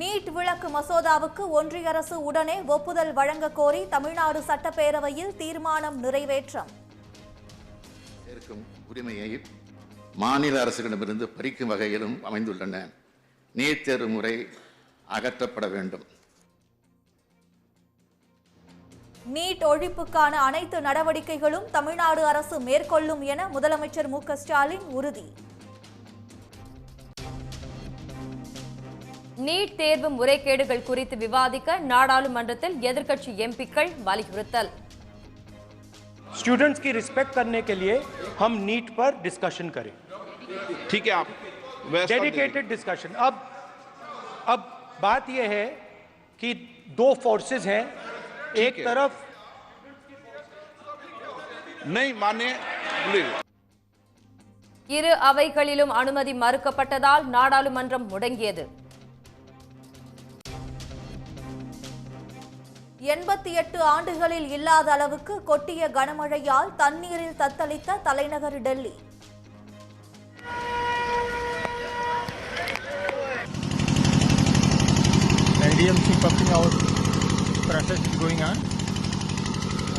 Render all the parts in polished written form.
NEET விலக்கு மசோதாவுக்கு ஒன்றிய அரசு உடனே ஒப்புதல் வழங்க கோரி தமிழ்நாடு சட்டப்பேரவையில் தீர்மானம் நிறைவேற்றம். உரிமையை மாநில அரசுகளிடமிருந்து பறிக்கும் வகையிலும் அமைந்துள்ளன. நீட் தேர்வு முறை அகற்றப்பட வேண்டும். நீட் ஒழிப்புக்கான அனைத்து நடவடிக்கைகளும் தமிழ்நாடு அரசு மேற்கொள்ளும் என முதலமைச்சர் மு க ஸ்டாலின் உறுதி. நீட் தேர்வு முறைகேடுகள் குறித்து விவாதிக்க நாடாளுமன்றத்தில் எதிர்க்கட்சி எம்பிக்கள் வலியுறுத்தல். स्टूडेंट्स की रिस्पेक्ट करने के लिए हम नीट पर डिस्कशन करें. ठीक है, आप डेडिकेटेड डिस्कशन. अब बात यह है कि दो फोर्सेस हैं. एक तरफ नहीं माने இரு அவைகளிலும் அனுமதி மறுக்கப்பட்டதால் நாடாளுமன்றம் முடங்கியது. 88 ஆண்டுகளில் இல்லாத அளவுக்கு கொட்டிய கனமழையால் தண்ணீரில் தத்தளித்த தலைநகர் Delhi. IDMC pumping out process is going on,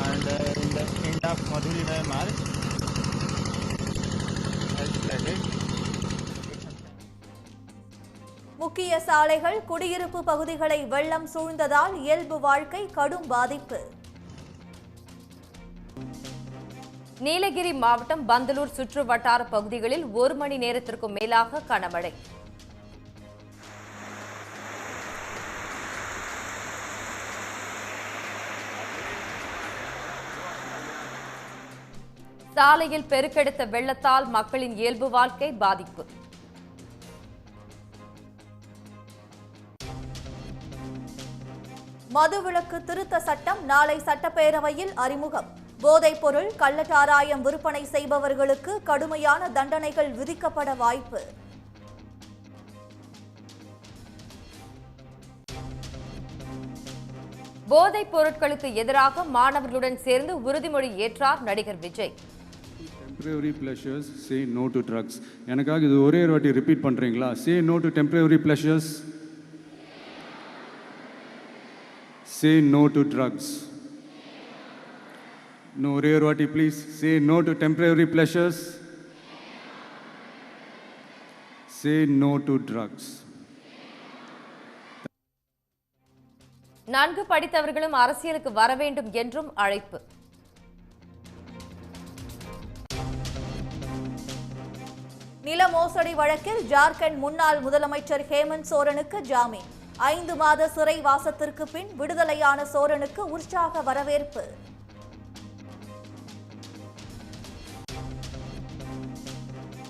and in the end of Madhuri March, முக்கிய சாலைகள், குடியிருப்பு பகுதிகளை வெள்ளம் சூழ்ந்ததால் இயல்பு வாழ்க்கை கடும் பாதிப்பு. நீலகிரி மாவட்டம் பந்தலூர் சுற்று வட்டார பகுதிகளில் 1 மணி நேரத்திற்கும் மேலாக கனமழை. சாலையில் பெருக்கெடுத்த வெள்ளத்தால் மக்களின் இயல்பு வாழ்க்கை பாதிப்பு. மதுவிலக்கு திருத்த சட்டம் நாளை சட்டப்பேரவையில் அறிமுகம். போதைப் பொருள், கள்ளச்சாராயம் விற்பனை செய்பவர்களுக்கு கடுமையான தண்டனைகள் விதிக்கப்பட வாய்ப்பு. போதைப் பொருட்களுக்கு எதிராக மாணவர்களுடன் சேர்ந்து உறுதிமொழி ஏற்றார் நடிகர் Vijay. Temporary pleasures, say no to drugs. எனக்காக இது ஒரே வாட்டி ரிப்பீட் பண்றீங்களா? Say no to temporary pleasures. Say no to drugs. No, ஒரே வாட்டி please. Say no to temporary pleasures. Say no to drugs. நன்கு படித்தவர்களும் அரசியலுக்கு வர வேண்டும் என்றும் அழைப்பு. நில மோசடி வழக்கில் ஜார்க்கண்ட் முன்னாள் முதலமைச்சர் ஹேமந்த் சோரனுக்கு ஜாமீன். 5 மாத சிறை வாசத்திற்கு பின் விடுதலையான சோரனுக்கு உற்சாக வரவேற்பு.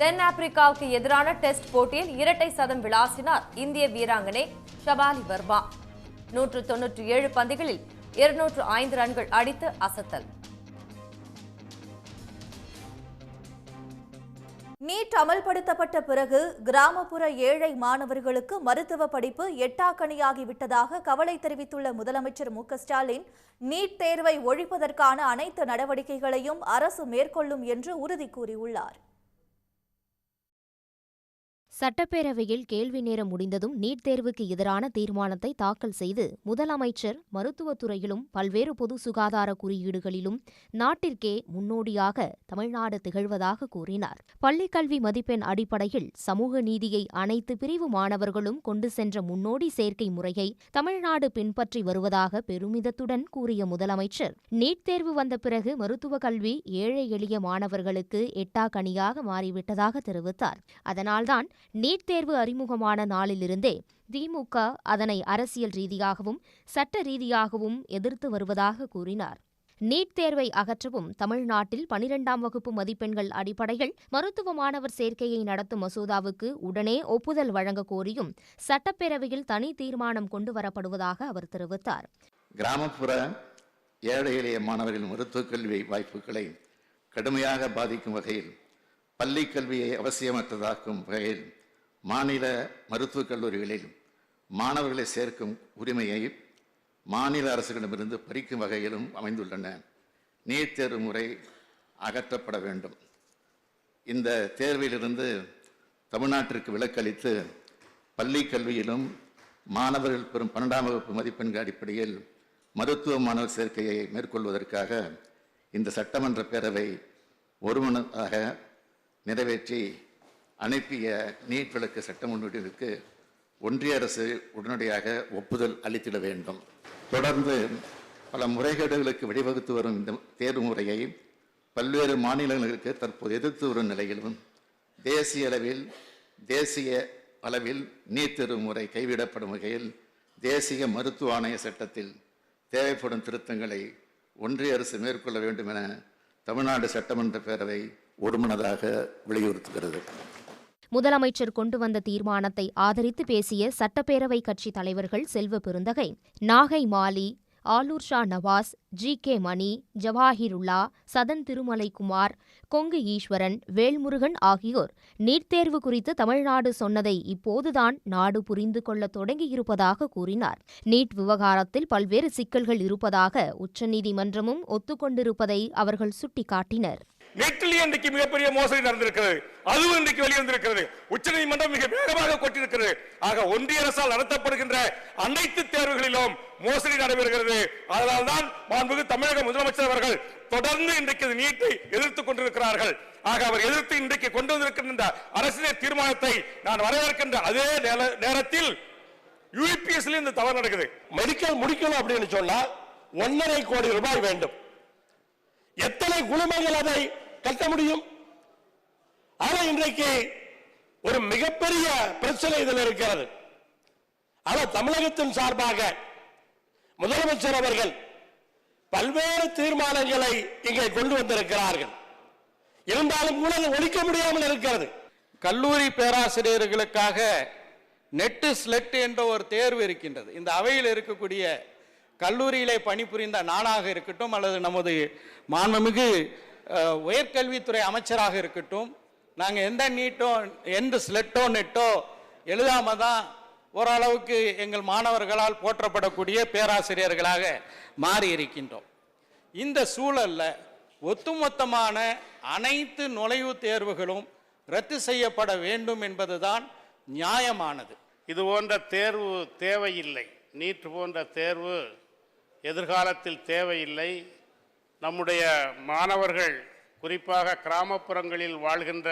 தென்னாப்பிரிக்காவுக்கு எதிரான டெஸ்ட் போட்டியில் இரட்டை சதம் விளாசினார் இந்திய வீராங்கனை ஷபாலி வர்மா. 197 பந்துகளில் 205 ரன்கள் அடித்து அசத்தல். நீட் அமல்படுத்தப்பட்ட பிறகு கிராமப்புற ஏழை மாணவர்களுக்கு மருத்துவ படிப்பு எட்டாக்கணியாகிவிட்டதாக கவலை தெரிவித்துள்ள முதலமைச்சர் மு க ஸ்டாலின், நீட் தேர்வை ஒழிப்பதற்கான அனைத்து நடவடிக்கைகளையும் அரசு மேற்கொள்ளும் என்று உறுதி கூறியுள்ளார். சட்டப்பேரவையில் கேள்வி நேரம் முடிந்ததும் நீட் தேர்வுக்கு எதிரான தீர்மானத்தை தாக்கல் செய்து முதலமைச்சர் மருத்துவத்துறையிலும் பல்வேறு பொது சுகாதார குறியீடுகளிலும் நாட்டிற்கே முன்னோடியாக தமிழ்நாடு திகழ்வதாக கூறினார். பள்ளிக்கல்வி மதிப்பெண் அடிப்படையில் சமூக நீதியை அனைத்து பிரிவு மாணவர்களும் கொண்டு சென்ற முன்னோடி சேர்க்கை முறையை தமிழ்நாடு பின்பற்றி வருவதாக பெருமிதத்துடன் கூறிய முதலமைச்சர், நீட் தேர்வு வந்த பிறகு மருத்துவ கல்வி ஏழை எளிய மாணவர்களுக்கு எட்டாக்கணியாக மாறிவிட்டதாக தெரிவித்தார். அதனால்தான் நீட் தேர்வு அறிமுகமான நாளிலிருந்தே திமுக அதனை அரசியல் ரீதியாகவும் சட்ட ரீதியாகவும் எதிர்த்து வருவதாக கூறினார். நீட் தேர்வை அகற்றவும் தமிழ்நாட்டில் 12ஆம் வகுப்பு மதிப்பெண்கள் அடிப்படையில் மருத்துவ மாணவர் சேர்க்கையை நடத்தும் மசோதாவுக்கு உடனே ஒப்புதல் வழங்க கோரியும் சட்டப்பேரவையில் தனி தீர்மானம் கொண்டுவரப்படுவதாக அவர் தெரிவித்தார். கிராமப்புற ஏழை எளிய மாணவர்களின் மருத்துவக் கல்வி வாய்ப்புகளை கடுமையாக பாதிக்கும் வகையில் பள்ளி கல்வியை அவசியமற்றதாக்கும் வகையில் மாநில மருத்துவக் கல்லூரிகளில் மாணவர்களை சேர்க்கும் உரிமையை மாநில அரசுகளிடமிருந்து பறிக்கும் வகையிலும் அமைந்துள்ளன. நீட் தேர்வு முறை அகற்றப்பட வேண்டும். இந்த தேர்விலிருந்து தமிழ்நாட்டிற்கு விலக்களித்து பள்ளி கல்வியிலும் மாணவர்கள் பெறும் 12ஆம் வகுப்பு மதிப்பெண்கள் அடிப்படையில் மருத்துவ மாணவர் சேர்க்கையை மேற்கொள்வதற்காக இந்த சட்டமன்ற பேரவை ஒருமனதாக நிறைவேற்றி அனுப்பிய நீட் விலக்கு சட்ட முன்வடிவிற்கு ஒன்றிய அரசு உடனடியாக ஒப்புதல் அளித்திட வேண்டும். தொடர்ந்து பல முறைகேடுகளுக்கு வழிவகுத்து வரும் இந்த தேர்வு முறையை பல்வேறு மாநிலங்களுக்கு தற்போது எதிர்த்து வரும் நிலையிலும் தேசிய அளவில் நீட் தேர்வு முறை கைவிடப்படும் வகையில் தேசிய மருத்துவ ஆணைய சட்டத்தில் தேவைப்படும் திருத்தங்களை ஒன்றிய அரசு மேற்கொள்ள வேண்டும் என தமிழ்நாடு சட்டமன்ற பேரவை ஒருமனதாக வலியுறுத்துகிறது. முதலமைச்சர் கொண்டு வந்த தீர்மானத்தை ஆதரித்து பேசிய சட்டப்பேரவை கட்சி தலைவர்கள் செல்வ பெருந்தகை, நாகை மாலி, ஆலூர் ஷா நவாஸ், ஜி.கே. மணி, ஜவாஹிருல்லா, சதன் திருமலைக்குமார், கொங்கு ஈஸ்வரன், வேல்முருகன் ஆகியோர் நீட் தேர்வு குறித்து தமிழ்நாடு சொன்னதை இப்போதுதான் நாடு புரிந்து கொள்ள தொடங்கியிருப்பதாக கூறினார். நீட் விவகாரத்தில் பல்வேறு சிக்கல்கள் இருப்பதாக உச்சநீதிமன்றமும் ஒத்துக்கொண்டிருப்பதை அவர்கள் சுட்டிக்காட்டினர். நெட்டிலே இன்றைக்கு மிகப்பெரிய மோசடி நடந்திருக்கிறது. அதுவும் இன்றைக்கு வெளிவந்திருக்கிறது. உச்சநீதிமன்றம் மிக வேகமாக கொட்டிருக்கிறது. ஆக ஒன்றிய அரசால் நடத்தப்படுகின்ற அனைத்து தேர்வுகளிலும் மோசடி நடைபெறுகிறது. அதனால்தான் மாண்புமிகு தமிழக முதலமைச்சர் அவர்கள் தொடர்ந்து இன்றைக்கு நீட்டை எதிர்த்துக் கொண்டிருக்கிறார்கள். ஆக அவர் எதிர்த்து இன்றைக்கு கொண்டு வந்திருக்கின்ற அரசியல் தீர்மானத்தை நான் வரவேற்கின்ற அதே நேரத்தில் யூபிஎஸ்ல இந்த தவறு நடக்குது. மெடிக்கல் முடிக்கணும் அப்படின்னு சொன்னா 1.5 கோடி ரூபாய் வேண்டும். எத்தனை குழுமங்கள் அதை கட்ட முடியும்? ஆனா இன்றைக்கு ஒரு மிகப்பெரிய பிரச்சனை இதில் இருக்கிறது. ஆனால் தமிழகத்தின் சார்பாக முதலமைச்சர் அவர்கள் பல்வேறு தீர்மானங்களை இங்கே கொண்டு வந்திருக்கிறார்கள். இருந்தாலும் கூட அதை ஒழிக்க முடியாமல் இருக்கிறது. கல்லூரி பேராசிரியர்களுக்காக நெட்டு ஸ்லெட் என்ற ஒரு தேர்வு இருக்கின்றது. இந்த அவையில் இருக்கக்கூடிய கல்லூரியிலே பணிபுரிந்த நானாக இருக்கட்டும் அல்லது நமது மாண்புமிகு உயர்கல்வித்துறை அமைச்சராக இருக்கட்டும், நாங்கள் எந்த நீட்டோ எந்த ஸ்லெட்டோ நெட்டோ எழுதாம தான் ஓரளவுக்கு எங்கள் மாணவர்களால் போற்றப்படக்கூடிய பேராசிரியர்களாக மாறி இருக்கின்றோம். இந்த சூழலில் ஒட்டுமொத்தமான அனைத்து நுழைவுத் தேர்வுகளும் ரத்து செய்யப்பட வேண்டும் என்பதுதான் நியாயமானது. இது போன்ற தேர்வு தேவையில்லை. நீட் போன்ற தேர்வு எதிர்காலத்தில் தேவையில்லை. நம்முடைய மாணவர்கள், குறிப்பாக கிராமப்புறங்களில் வாழ்கின்ற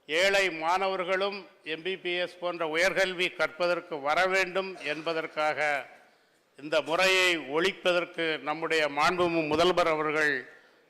ஏழை மாணவர்களும் எம்பிபிஎஸ் போன்ற உயர்கல்வி கற்பதற்கு வர வேண்டும் என்பதற்காக இந்த முறையை ஒழிப்பதற்கு நம்முடைய மாண்புமிகு முதல்வர் அவர்கள்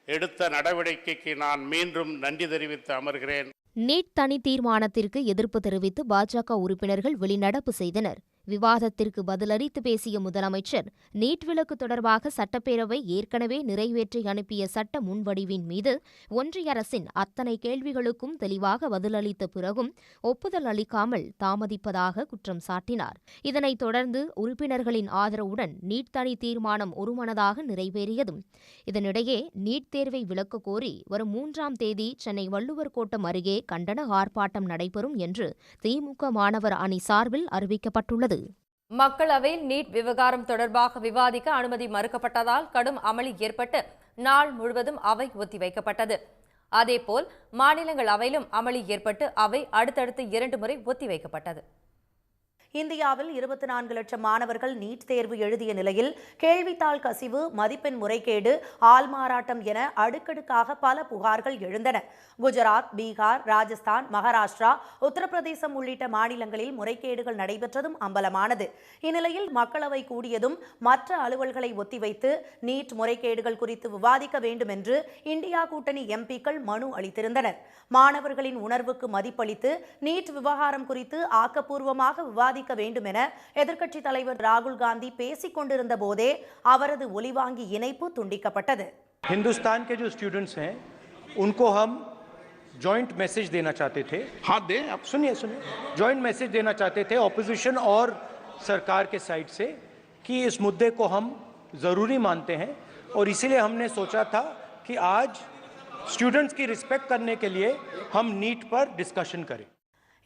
எடுத்த நடவடிக்கைக்கு நான் மீண்டும் நன்றி தெரிவித்து அமர்கிறேன். நீட் தனி தீர்மானத்திற்கு எதிர்ப்பு தெரிவித்து பாஜக உறுப்பினர்கள் வெளிநடப்பு செய்தனர். விவாதத்திற்கு பதிலளித்து பேசிய முதலமைச்சர், நீட் விலக்கு தொடர்பாக சட்டப்பேரவை ஏற்கனவே நிறைவேற்றி அனுப்பிய சட்ட முன்வடிவின் மீது ஒன்றிய அரசின் அத்தனை கேள்விகளுக்கும் தெளிவாக பதிலளித்த பிறகும் ஒப்புதல் அளிக்காமல் தாமதிப்பதாக குற்றம் சாட்டினார். இதனைத் தொடர்ந்து உறுப்பினர்களின் ஆதரவுடன் நீட் தனி தீர்மானம் ஒருமனதாக நிறைவேறியதும். இதனிடையே நீட் தேர்வை விலக்க கோரி வரும் 3ஆம் தேதி சென்னை வள்ளுவர் கோட்டம் அருகே கண்டன ஆர்ப்பாட்டம் நடைபெறும் என்று திமுக மாணவர் அணி சார்பில் அறிவிக்கப்பட்டுள்ளது. மக்களவையில் நீட் விவகாரம் தொடர்பாக விவாதிக்க அனுமதி மறுக்கப்பட்டதால் கடும் அமளி ஏற்பட்டு நாள் முழுவதும் அவை ஒத்திவைக்கப்பட்டது. அதேபோல் மாநிலங்களவையிலும் அமளி ஏற்பட்டு அவை அடுத்தடுத்து 2 முறை ஒத்திவைக்கப்பட்டது. இந்தியாவில் 24 லட்சம் மாணவர்கள் நீட் தேர்வு எழுதிய நிலையில் கேள்வித்தாள் கசிவு, மதிப்பெண் முறைகேடு, ஆள்மாறாட்டம் என அடுக்கடுக்காக பல புகார்கள் எழுந்தன. குஜராத், பீகார், ராஜஸ்தான், மகாராஷ்டிரா, உத்தரப்பிரதேசம் உள்ளிட்ட மாநிலங்களில் முறைகேடுகள் நடைபெற்றதும் அம்பலமானது. இந்நிலையில் மக்களவை கூடியதும் மற்ற அலுவல்களை ஒத்திவைத்து நீட் முறைகேடுகள் குறித்து விவாதிக்க வேண்டும் என்று இந்தியா கூட்டணி எம்பிக்கள் மனு அளித்திருந்தனர். மாணவர்களின் உணர்வுக்கு மதிப்பளித்து நீட் விவகாரம் குறித்து ஆக்கப்பூர்வமாக விவாதிக்க வேண்டும் என எதிர்க்கட்சித் தலைவர் ராகுல் காந்தி பேசிக் கொண்டிருந்த போதே அவரது ஒலிவாங்கி இணைப்பு துண்டிக்கப்பட்டது. हिंदुस्तान के जो स्टूडेंट्स हैं उनको हम जॉइंट मैसेज देना चाहते थे. हाँ दे, आप सुनिए जॉइंट मैसेज देना चाहते थे ऑपोजिशन और सरकार के साइड से कि इस मुद्दे को हम ज़रूरी मानते हैं और इसीलिए हमने सोचा था कि आज स्टूडेंट्स की रिस्पेक्ट करने के लिए हम नीट पर डिस्कशन करें.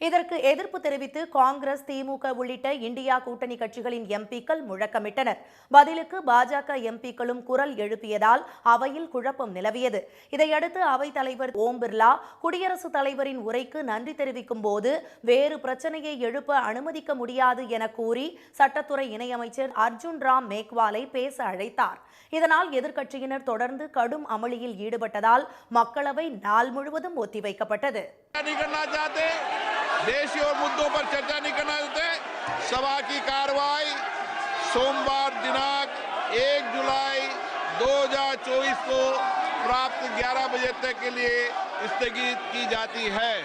இதற்கு எதிர்ப்பு தெரிவித்து காங்கிரஸ், திமுக உள்ளிட்ட இந்தியா கூட்டணி கட்சிகளின் எம்பிக்கள் முழக்கமிட்டனர். பதிலுக்கு பாஜக எம்பிக்களும் குரல் எழுப்பியதால் அவையில் குழப்பம் நிலவியது. இதையடுத்து அவைத் தலைவர் ஓம் பிர்லா குடியரசுத் தலைவரின் உரைக்கு நன்றி தெரிவிக்கும் போது வேறு பிரச்சனையை எழுப்ப அனுமதிக்க முடியாது என கூறி சட்டத்துறை இணையமைச்சர் அர்ஜுன் ராம் மேக்வாலை பேச அழைத்தார். இதனால் எதிர்க்கட்சியினர் தொடர்ந்து கடும் அமளியில் ஈடுபட்டதால் மக்களவை நாள் முழுவதும் ஒத்திவைக்கப்பட்டது. देशी और मुद्दों पर चर्चा नहीं करना चाहते। सभा की कार्रवाई सोमवार दिनांक 1 जुलाई 2024 को प्राप्त 11 बजे तक के लिए स्थगित की जाती है.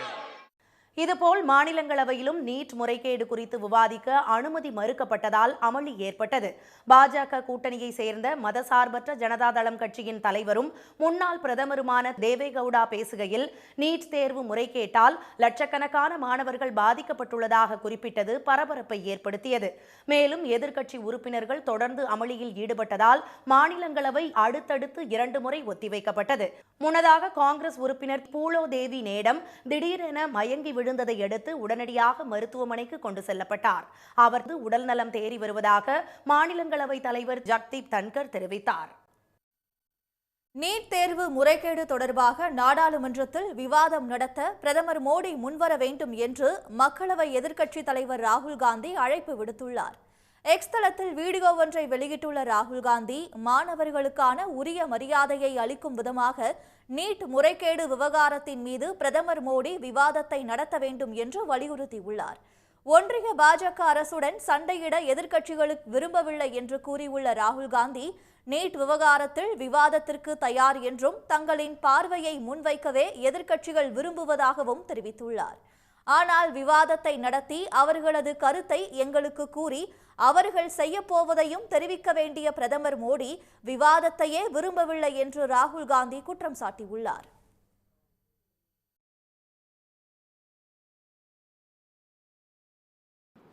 இதுபோல் மாநிலங்களவையிலும் நீட் முறைகேடு குறித்து விவாதிக்க அனுமதி மறுக்கப்பட்டதால் அமளி ஏற்பட்டது. பாஜக கூட்டணியை சேர்ந்த மதசார்பற்ற ஜனதாதளம் கட்சியின் தலைவரும் முன்னாள் பிரதமருமான தேவேகவுடா பேசுகையில் நீட் தேர்வு முறைகேட்டால் லட்சக்கணக்கான மாணவர்கள் பாதிக்கப்பட்டுள்ளதாக குறிப்பிட்டது பரபரப்பை ஏற்படுத்தியது. மேலும் எதிர்க்கட்சி உறுப்பினர்கள் தொடர்ந்து அமளியில் ஈடுபட்டதால் மாநிலங்களவை அடுத்தடுத்து 2 முறை ஒத்திவைக்கப்பட்டது. முன்னதாக காங்கிரஸ் உறுப்பினர் பூலோ தேவி நேடம் திடீரென மயங்கி விழுந்ததை அடுத்து உடனடியாக மருத்துவமனைக்கு கொண்டு செல்லப்பட்டார். அவரது உடல்நலம் தேறி வருவதாக மாநிலங்களவை தலைவர் ஜக்தீப் தன்கர் தெரிவித்தார். நீட் தேர்வு முறைகேடு தொடர்பாக நாடாளுமன்றத்தில் விவாதம் நடத்த பிரதமர் மோடி முன்வர வேண்டும் என்று மக்களவை எதிர்க்கட்சித் தலைவர் ராகுல் காந்தி அழைப்பு விடுத்துள்ளார். எக்ஸ் தளத்தில் வீடியோ ஒன்றை வெளியிட்டுள்ள ராகுல் காந்தி மாணவர்களுக்கான உரிய மரியாதையை அளிக்கும் விதமாக நீட் முறைகேடு விவகாரத்தின் மீது பிரதமர் மோடி விவாதத்தை நடத்த வேண்டும் என்று வலியுறுத்தியுள்ளார். ஒன்றிய பாஜக அரசுடன் சண்டையிட எதிர்க்கட்சிகளுக்கு விரும்பவில்லை என்று கூறியுள்ள ராகுல் காந்தி நீட் விவகாரத்தில் விவாதத்திற்கு தயார் என்றும் தங்களின் பார்வையை முன்வைக்கவே எதிர்க்கட்சிகள் விரும்புவதாகவும் தெரிவித்துள்ளார். ஆனால் விவாதத்தை நடத்தி அவர்களது கருத்தை எங்களுக்கு கூறி அவர்கள் செய்யப்போவதையும் தெரிவிக்க வேண்டிய பிரதமர் மோடி விவாதத்தையே விரும்பவில்லை என்று ராகுல் காந்தி குற்றம் சாட்டியுள்ளார்.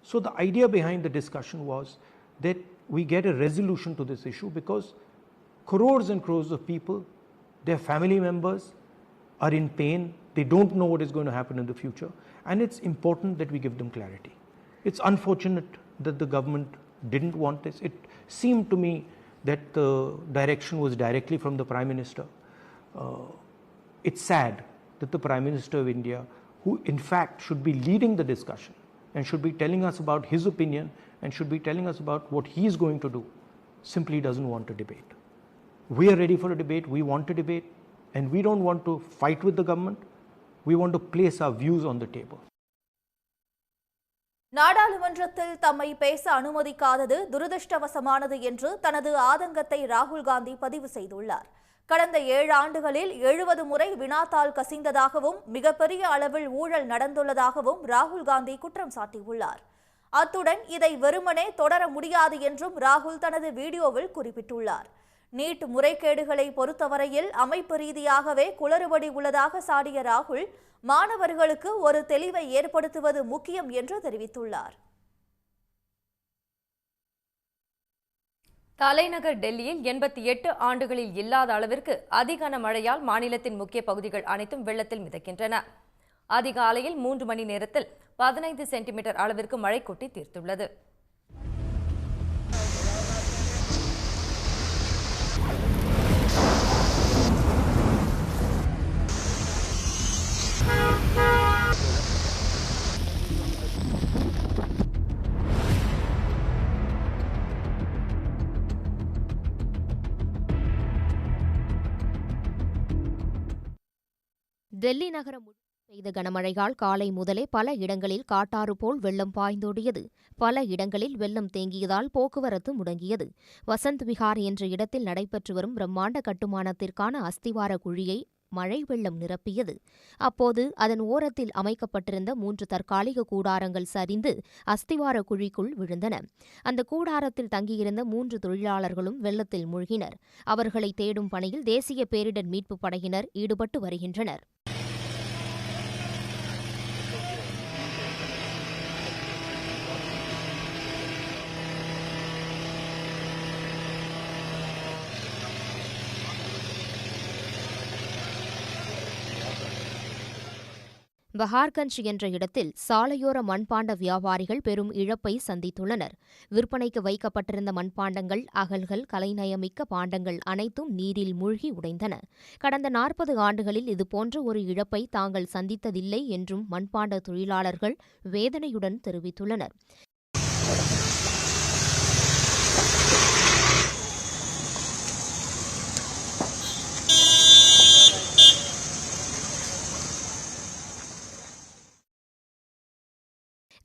So the idea behind the discussion was that we get a resolution to this issue because crores and crores of people, their family members are in pain. They don't know what is going to happen in the future, and it's important that we give them clarity. It's unfortunate that the government didn't want this. It seemed to me that the direction was directly from the Prime Minister. It's sad that the Prime Minister of India, who in fact should be leading the discussion and should be telling us about his opinion and should be telling us about what he is going to do, simply doesn't want to debate. We are ready for a debate. We want to debate, and we don't want to fight with the government. We want to place our views on the table. நாடாளுமன்றத்தில் தம்மை பேச அனுமதிக்காதது துரதிருஷ்டவசமானது என்று தனது ஆதங்கத்தை ராகுல் காந்தி பதிவு செய்துள்ளார். கடந்த 7 ஆண்டுகளில் 70 முறை வினாத்தாள் கசிந்ததாகவும் மிகப்பெரிய அளவில் ஊழல் நடந்துள்ளதாகவும் ராகுல் காந்தி குற்றம் சாட்டியுள்ளார். அத்துடன் இதை வெறுமனே தொடர முடியாது என்றும் ராகுல் தனது வீடியோவில் குறிப்பிட்டுள்ளார். நீட் முறைகேடுகளை பொறுத்தவரையில் அமைப்பு ரீதியாகவே குளறுபடி உள்ளதாக சாடிய ராகுல் மாணவர்களுக்கு ஒரு தெளிவை ஏற்படுத்துவது முக்கியம் என்று தெரிவித்துள்ளார். தலைநகர் டெல்லியில் 88 ஆண்டுகளில் இல்லாத அளவிற்கு அதிகன மழையால் மாநிலத்தின் முக்கிய பகுதிகள் அனைத்தும் வெள்ளத்தில் மிதக்கின்றன. அதிகாலையில் 3 மணி நேரத்தில் 15 சென்டிமீட்டர் அளவிற்கு மழை கொட்டி தீர்த்துள்ளது. டெல்லி நகரம் பெய்த கனமழையால் காலை முதலே பல இடங்களில் காட்டாறு போல் வெள்ளம் பாய்ந்தோடியது. பல இடங்களில் வெள்ளம் தேங்கியதால் போக்குவரத்து முடங்கியது. வசந்த் விஹார் என்ற இடத்தில் நடைபெற்று வரும் பிரம்மாண்ட கட்டுமானத்திற்கான அஸ்திவார குழியை மழை வெள்ளம் நிரப்பியது. அப்போது அதன் ஓரத்தில் அமைக்கப்பட்டிருந்த 3 தற்காலிக கூடாரங்கள் சரிந்து அஸ்திவார குழிக்குள் விழுந்தன. அந்த கூடாரத்தில் தங்கியிருந்த 3 தொழிலாளர்களும் வெள்ளத்தில் மூழ்கினர். அவர்களை தேடும் பணியில் தேசிய பேரிடர் மீட்புப் படையினர் ஈடுபட்டு வருகின்றனர். பஹார்கஞ்ச் என்ற இடத்தில் சாலையோர மண்பாண்ட வியாபாரிகள் பெரும் இழப்பை சந்தித்துள்ளனர். விற்பனைக்கு வைக்கப்பட்டிருந்த மண்பாண்டங்கள், அகல்கள், கலைநயமிக்க பாண்டங்கள் அனைத்தும் நீரில் மூழ்கி உடைந்தன. கடந்த 40 ஆண்டுகளில் இதுபோன்ற ஒரு இழப்பை தாங்கள் சந்தித்ததில்லை என்றும் மண்பாண்ட தொழிலாளர்கள் வேதனையுடன் தெரிவித்துள்ளனர்.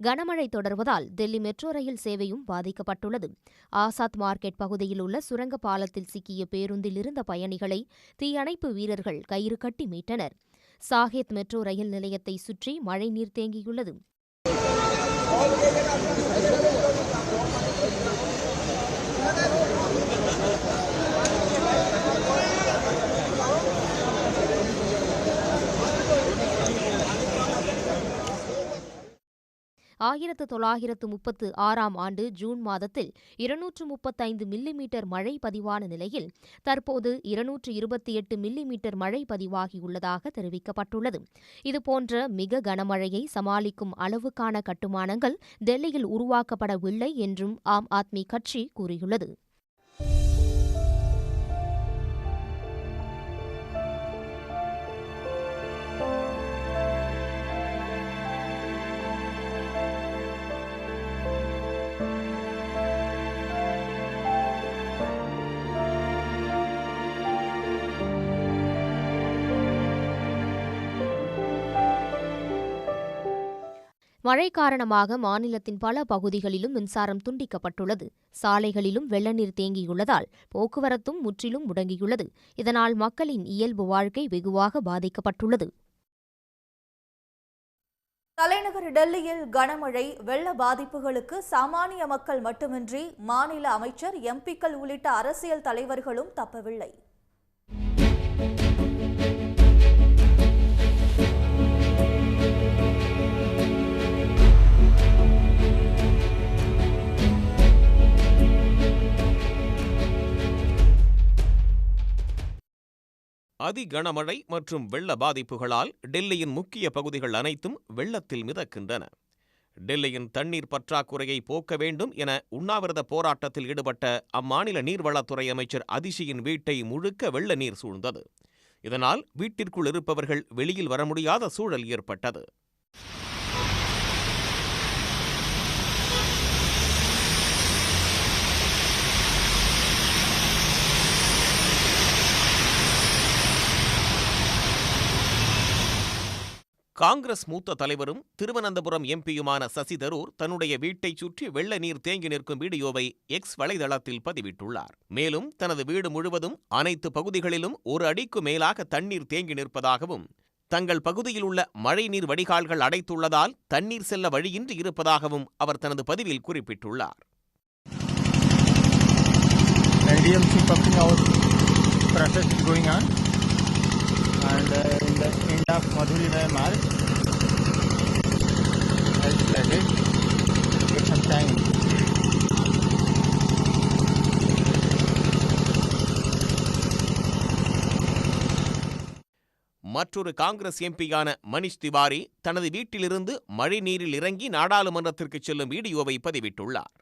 கனமழை தொடர்வதால் டெல்லி மெட்ரோ ரயில் சேவையும் பாதிக்கப்பட்டுள்ளது. ஆசாத் மார்க்கெட் பகுதியில் உள்ள சுரங்க பாலத்தில் சிக்கிய பேருந்தில் இருந்த பயணிகளை தீயணைப்பு வீரர்கள் கயிறு கட்டி மீட்டனர். சாகேத் மெட்ரோ ரயில் நிலையத்தை சுற்றி மழைநீர் தேங்கியுள்ளது. ஆயிரத்து 1936 ஆண்டு ஜூன் மாதத்தில் 235 மில்லிமீட்டர் மழை பதிவான நிலையில் தற்போது 228 மில்லிமீட்டர் மழை பதிவாகியுள்ளதாக தெரிவிக்கப்பட்டுள்ளது. இதுபோன்ற மிக கனமழையை சமாளிக்கும் அளவுக்கான கட்டுமானங்கள் டெல்லியில் உருவாக்கப்படவில்லை என்றும் ஆம் ஆத்மி கட்சி கூறியுள்ளது. மழை காரணமாக மாநிலத்தின் பல பகுதிகளிலும் மின்சாரம் துண்டிக்கப்பட்டுள்ளது. சாலைகளிலும் வெள்ளநீர் தேங்கியுள்ளதால் போக்குவரத்தும் முற்றிலும் முடங்கியுள்ளது. இதனால் மக்களின் இயல்பு வாழ்க்கை வெகுவாக பாதிக்கப்பட்டுள்ளது. தலைநகர் டெல்லியில் கனமழை, வெள்ள பாதிப்புகளுக்கு சாமானிய மக்கள் மட்டுமின்றி மாநில அமைச்சர், எம்பிக்கள் உள்ளிட்ட அரசியல் தலைவர்களும் தப்பவில்லை. அதி கனமழை மற்றும் வெள்ள பாதிப்புகளால் டெல்லியின் முக்கிய பகுதிகள் அனைத்தும் வெள்ளத்தில் மிதக்கின்றன. டெல்லியின் தண்ணீர் பற்றாக்குறையை போக்க வேண்டும் என உண்ணாவிரத போராட்டத்தில் ஈடுபட்ட அம்மாநில நீர்வளத்துறை அமைச்சர் அதிஷியின் வீட்டை முழுக்க வெள்ள நீர் சூழ்ந்தது. இதனால் வீட்டிற்குள் இருப்பவர்கள் வெளியில் வர முடியாத சூழல் ஏற்பட்டது. காங்கிரஸ் மூத்த தலைவரும் திருவனந்தபுரம் எம்பியுமான சசி தரூர் தன்னுடைய வீட்டைச் சுற்றி வெள்ள நீர் தேங்கி நிற்கும் வீடியோவை எக்ஸ் வலைதளத்தில் பதிவிட்டுள்ளார். மேலும் தனது வீடு முழுவதும் அனைத்து பகுதிகளிலும் 1 அடிக்கு மேலாக தண்ணீர் தேங்கி நிற்பதாகவும், தங்கள் பகுதியில் உள்ள மழைநீர் வடிகால்கள் அடைத்துள்ளதால் தண்ணீர் செல்ல வழியின்றி இருப்பதாகவும் அவர் தனது பதிவில் குறிப்பிட்டுள்ளார். And in the end of Madhuri March, as flooded, take some time. மற்றொரு காங்கிரஸ் எம்பியான மனிஷ் திவாரி தனது வீட்டிலிருந்து மழை நீரில் இறங்கி நாடாளுமன்றத்திற்கு செல்லும் வீடியோவை பதிவிட்டுள்ளார்.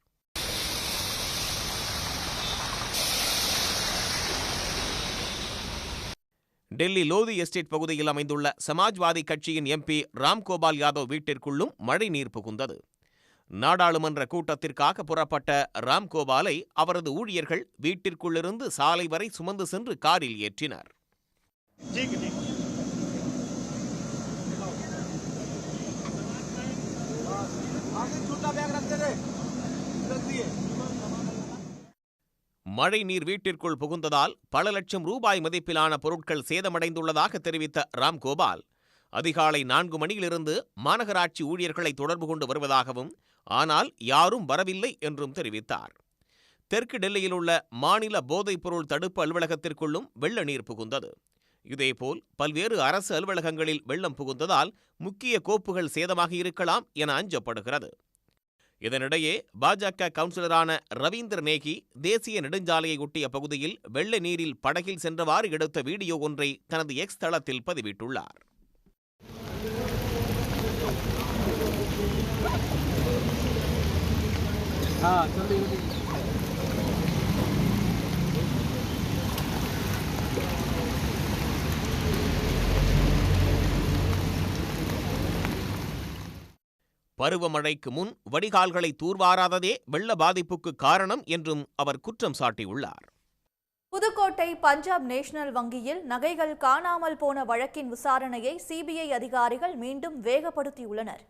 டெல்லி லோதி எஸ்டேட் பகுதியில் அமைந்துள்ள சமாஜ்வாதி கட்சியின் எம்பி ராம்கோபால் யாதவ் வீட்டிற்குள்ளும் மழை நீர் புகுந்தது. நாடாளுமன்ற கூட்டத்திற்காக புறப்பட்ட ராம்கோபாலை அவரது ஊழியர்கள் வீட்டிற்குள்ளிருந்து சாலை வரை சுமந்து சென்று காரில் ஏற்றினர். மழை நீர் வீட்டிற்குள் புகுந்ததால் பல லட்சம் ரூபாய் மதிப்பிலான பொருட்கள் சேதமடைந்துள்ளதாக தெரிவித்த ராம்கோபால், அதிகாலை 4 மணியிலிருந்து மாநகராட்சி ஊழியர்களை தொடர்பு கொண்டு வருவதாகவும், ஆனால் யாரும் வரவில்லை என்றும் தெரிவித்தார். தெற்கு டெல்லியில் உள்ள மாநில போதைப்பொருள் தடுப்பு அலுவலகத்திற்குள்ளும் வெள்ள நீர் புகுந்தது. இதேபோல் பல்வேறு அரசு அலுவலகங்களில் வெள்ளம் புகுந்ததால் முக்கிய கோப்புகள் சேதமாகி இருக்கலாம் என அஞ்சப்படுகிறது. இதனிடையே பாஜக கவுன்சிலரான ரவீந்திர நேகி தேசிய நெடுஞ்சாலையை ஒட்டிய பகுதியில் வெள்ள நீரில் படகில் சென்றவாறு எடுத்த வீடியோ ஒன்றை தனது எக்ஸ் தளத்தில் பதிவிட்டுள்ளார். பருவமழைக்கு முன் வடிகால்களை தூர்வாராததே வெள்ள பாதிப்புக்கு காரணம் என்றும் அவர் குற்றம் சாட்டியுள்ளார். புதுக்கோட்டை பஞ்சாப் நேஷனல் வங்கியில் நகைகள் காணாமல் போன வழக்கின் விசாரணையை சிபிஐ அதிகாரிகள் மீண்டும் வேகப்படுத்தியுள்ளனர்.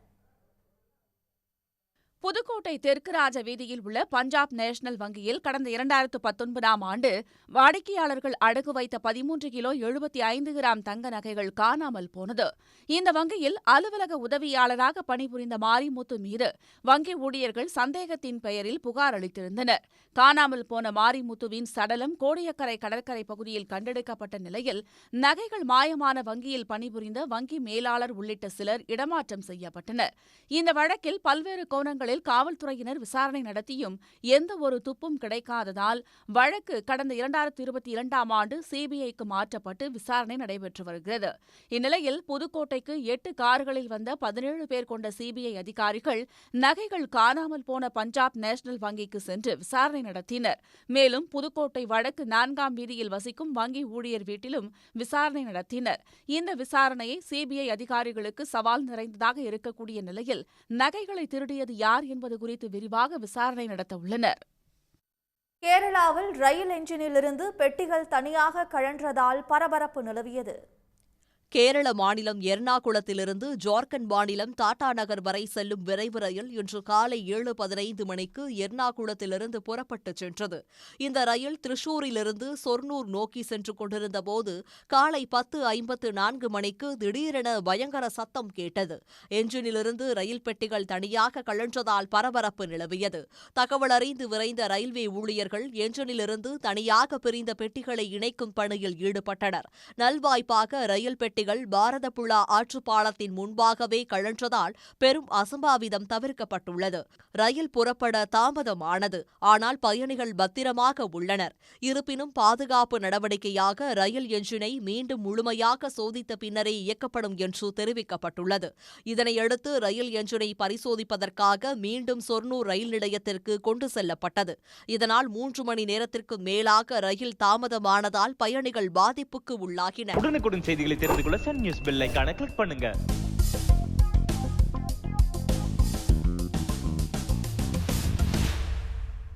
புதுக்கோட்டை தெற்கு ராஜ வீதியில் உள்ள பஞ்சாப் நேஷனல் வங்கியில் கடந்த 2019ஆம் ஆண்டு வாடிக்கையாளர்கள் அடகு வைத்த 13 கிலோ 75 கிராம் தங்க நகைகள் காணாமல் போனது. இந்த வங்கியில் அலுவலக உதவியாளராக பணிபுரிந்த மாரிமுத்து மீது வங்கி ஊழியர்கள் சந்தேகத்தின் பெயரில் புகார் அளித்திருந்தனர். காணாமல் போன மாரிமுத்துவின் சடலம் கோடியக்கரை கடற்கரை பகுதியில் கண்டெடுக்கப்பட்ட நிலையில் நகைகள் மாயமான வங்கியில் பணிபுரிந்த வங்கி மேலாளர் உள்ளிட்ட சிலர் இடமாற்றம் செய்யப்பட்டனர். இந்த வழக்கில் பல்வேறு கோணங்களில் காவல்துறையினர் விசாரணை நடத்தியும் எந்த ஒரு துப்பும் கிடைக்காததால் வழக்கு கடந்த 2022ஆம் ஆண்டு சிபிஐக்கு மாற்றப்பட்டு விசாரணை நடைபெற்று வருகிறது. இந்நிலையில் புதுக்கோட்டைக்கு 8 கார்களில் வந்த 17 பேர் கொண்ட சிபிஐ அதிகாரிகள் நகைகள் காணாமல் போன பஞ்சாப் நேஷனல் வங்கிக்கு சென்று விசாரணை நடத்தினர். மேலும் புதுக்கோட்டை வடக்கு 4ஆம் வீதியில் வசிக்கும் வங்கி ஊழியர் வீட்டிலும் விசாரணை நடத்தினர். இந்த விசாரணையை சிபிஐ அதிகாரிகளுக்கு சவால் நிறைந்ததாக இருக்கக்கூடிய நிலையில் நகைகளை திருடியது யார் என்பது குறித்து விரிவாக விசாரணை நடத்த உள்ளனர். கேரளாவில் ரயில் என்ஜினிலிருந்து பெட்டிகள் தனியாக கழன்றதால் பரபரப்பு நிலவியது. கேரள மாநிலம் எர்ணாகுளத்திலிருந்து ஜார்க்கண்ட் மாநிலம் டாடா நகர் வரை செல்லும் விரைவு ரயில் இன்று காலை 7:15 மணிக்கு எர்ணாகுளத்திலிருந்து புறப்பட்டுச் சென்றது. இந்த ரயில் திரிசூரிலிருந்து சொர்ணூர் நோக்கி சென்று கொண்டிருந்தபோது காலை 10:54 மணிக்கு திடீரென பயங்கர சத்தம் கேட்டது. என்ஜினிலிருந்து ரயில் பெட்டிகள் தனியாக கழன்றதால் பரபரப்பு நிலவியது. தகவல் அறிந்து விரைந்த ரயில்வே ஊழியர்கள் என்ஜினிலிருந்து தனியாக பிரிந்த பெட்டிகளை இணைக்கும் பணியில் ஈடுபட்டனர். நல்வாய்ப்பாக ரயில் பெட்டிகள் பாரதப்புழா ஆற்றுப்பாலத்தின் முன்பாகவே கழன்றதால் பெரும் அசம்பாவிதம் தவிர்க்கப்பட்டுள்ளது. ரயில் புறப்பட தாமதமானது. ஆனால் பயணிகள் பத்திரமாக உள்ளனர். இருப்பினும் பாதுகாப்பு நடவடிக்கையாக ரயில் என்ஜினை மீண்டும் முழுமையாக சோதித்த பின்னரே இயக்கப்படும் என்று தெரிவிக்கப்பட்டுள்ளது. இதனையடுத்து ரயில் என்ஜினை பரிசோதிப்பதற்காக மீண்டும் சொர்ணூர் ரயில் நிலையத்திற்கு கொண்டு செல்லப்பட்டது. இதனால் 3 மணி நேரத்திற்கு மேலாக ரயில் தாமதமானதால் பயணிகள் பாதிப்புக்கு உள்ளாகினர். உடனுக்குடன் செய்திகளை தெரிந்து கொள்ள சன் நியூஸ் பெல் ஐகானை கிளிக் பண்ணுங்க.